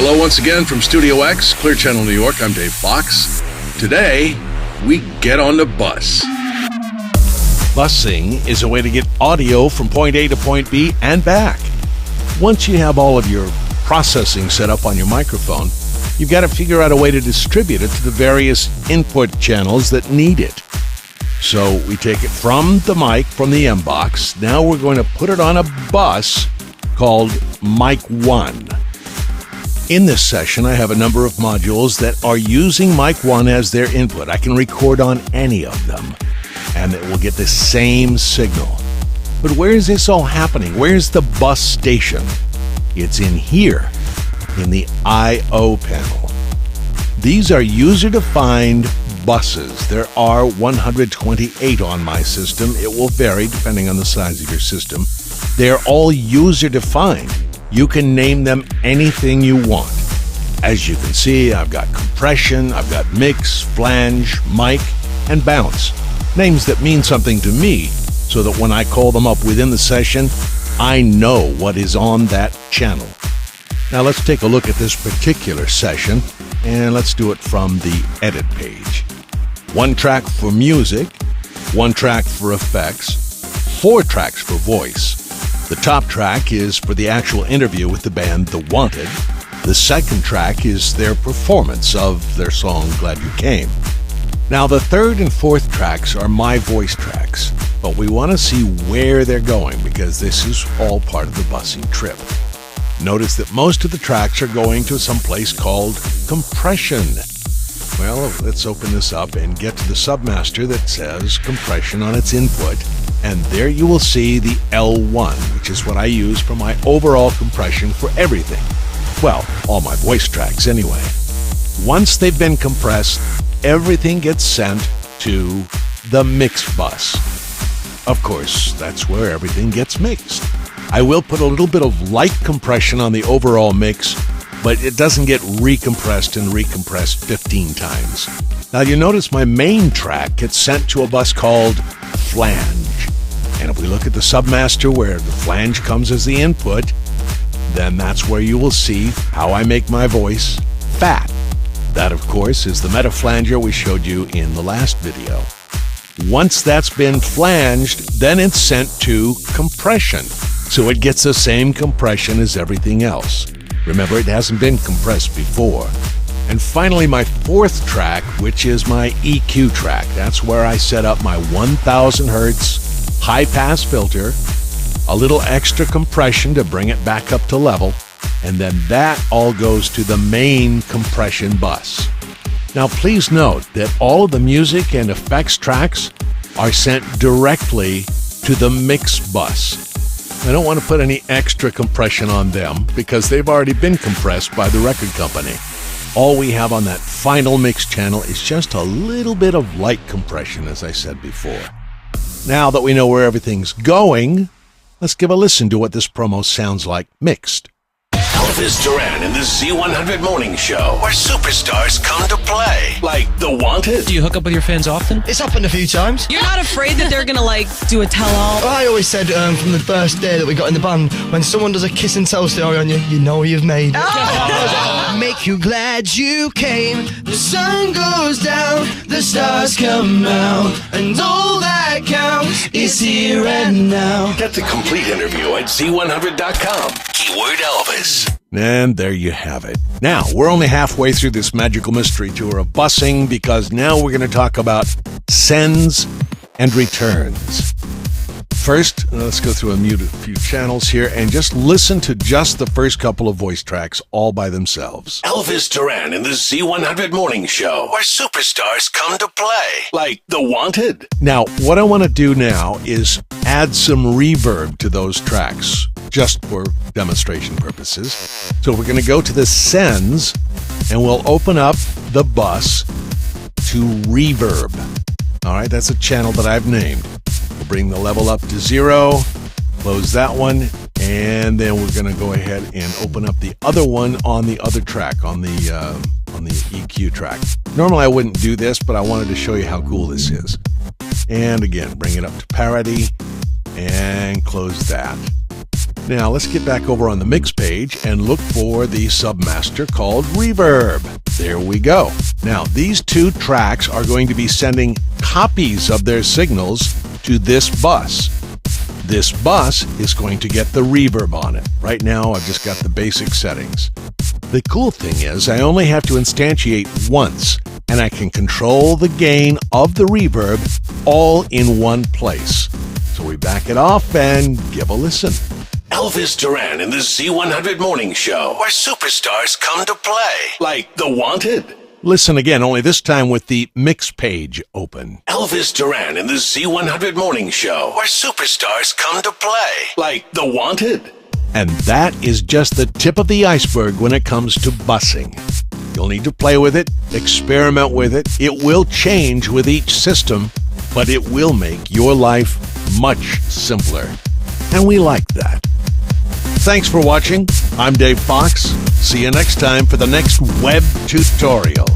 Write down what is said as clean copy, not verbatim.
Hello once again from Studio X, Clear Channel, New York. I'm Dave Foxx. Today, we get on the bus. Busing is a way to get audio from point A to point B and back. Once you have all of your processing set up on your microphone, you've got to figure out a way to distribute it to the various input channels that need it. So we take it from the mic, from the M box. Now we're going to put it on a bus called Mic 1. In this session, I have a number of modules that are using Mic 1 as their input. I can record on any of them, and it will get the same signal. But where is this all happening? Where's the bus station? It's in here, in the I/O panel. These are user-defined buses. There are 128 on my system. It will vary depending on the size of your system. They're all user-defined. You can name them anything you want. As you can see, I've got compression, I've got mix, flange, mic, and bounce. Names that mean something to me, so that when I call them up within the session, I know what is on that channel. Now let's take a look at this particular session, and let's do it from the edit page. 1 track for music, 1 track for effects, 4 tracks for voice. The top track is for the actual interview with the band The Wanted. The second track is their performance of their song Glad You Came. Now the third and fourth tracks are my voice tracks, but we want to see where they're going because this is all part of the busing trip. Notice that most of the tracks are going to some place called compression. Well, let's open this up and get to the submaster that says compression on its input. And there you will see the L1, which is what I use for my overall compression for everything. Well, all my voice tracks anyway. Once they've been compressed, everything gets sent to the mix bus. Of course, that's where everything gets mixed. I will put a little bit of light compression on the overall mix, but it doesn't get recompressed and recompressed 15 times. Now you notice my main track gets sent to a bus called flange. And if we look at the submaster where the flange comes as the input, then that's where you will see how I make my voice fat. That, of course, is the meta flanger we showed you in the last video. Once that's been flanged, then it's sent to compression. So it gets the same compression as everything else. Remember, it hasn't been compressed before. And finally, my fourth track, which is my EQ track. That's where I set up my 1000 hertz high-pass filter, a little extra compression to bring it back up to level, and then that all goes to the main compression bus. Now, please note that all of the music and effects tracks are sent directly to the mix bus. I don't want to put any extra compression on them because they've already been compressed by the record company. All we have on that final mix channel is just a little bit of light compression, as I said before. Now that we know where everything's going, let's give a listen to what this promo sounds like mixed. Elvis Duran in the Z100 Morning Show, where superstars come to play, like The Wanted. Do you hook up with your fans often? It's happened a few times. You're not afraid that they're gonna do a tell-all? I always said from the first day that we got in the band, when someone does a kiss and tell story on you, you know you've made it. Make you glad you came. The sun goes down, the stars come out, and all that counts is here and now. Get the complete interview at Z100.com. Keyword Elvis. And there you have it. Now, we're only halfway through this magical mystery tour of busing because now we're going to talk about sends and returns. First, let's go through a few channels here and just listen to just the first couple of voice tracks all by themselves. Elvis Duran in the Z100 Morning Show, where superstars come to play, like The Wanted. Now, what I want to do now is add some reverb to those tracks, just for demonstration purposes. So we're going to go to the sends, and we'll open up the bus to reverb. All right, that's a channel that I've named. We'll bring the level up to 0, close that one, and then we're going to go ahead and open up the other one on the other track, on the EQ track. Normally I wouldn't do this, but I wanted to show you how cool this is. And again, bring it up to parity and close that. Now let's get back over on the mix page and look for the submaster called Reverb. There we go. Now these two tracks are going to be sending copies of their signals to this bus. This bus is going to get the reverb on it. Right now I've just got the basic settings. The cool thing is I only have to instantiate once, and I can control the gain of the reverb all in one place. So we back it off and give a listen. Elvis Duran in the Z100 Morning Show, where superstars come to play, like The Wanted. Listen again, only this time with the mix page open. Elvis Duran in the Z100 Morning Show, where superstars come to play, like The Wanted. And that is just the tip of the iceberg when it comes to busing. You'll need to play with it, experiment with it. It will change with each system, but it will make your life much simpler. And we like that. Thanks for watching. I'm Dave Foxx. See you next time for the next web tutorial.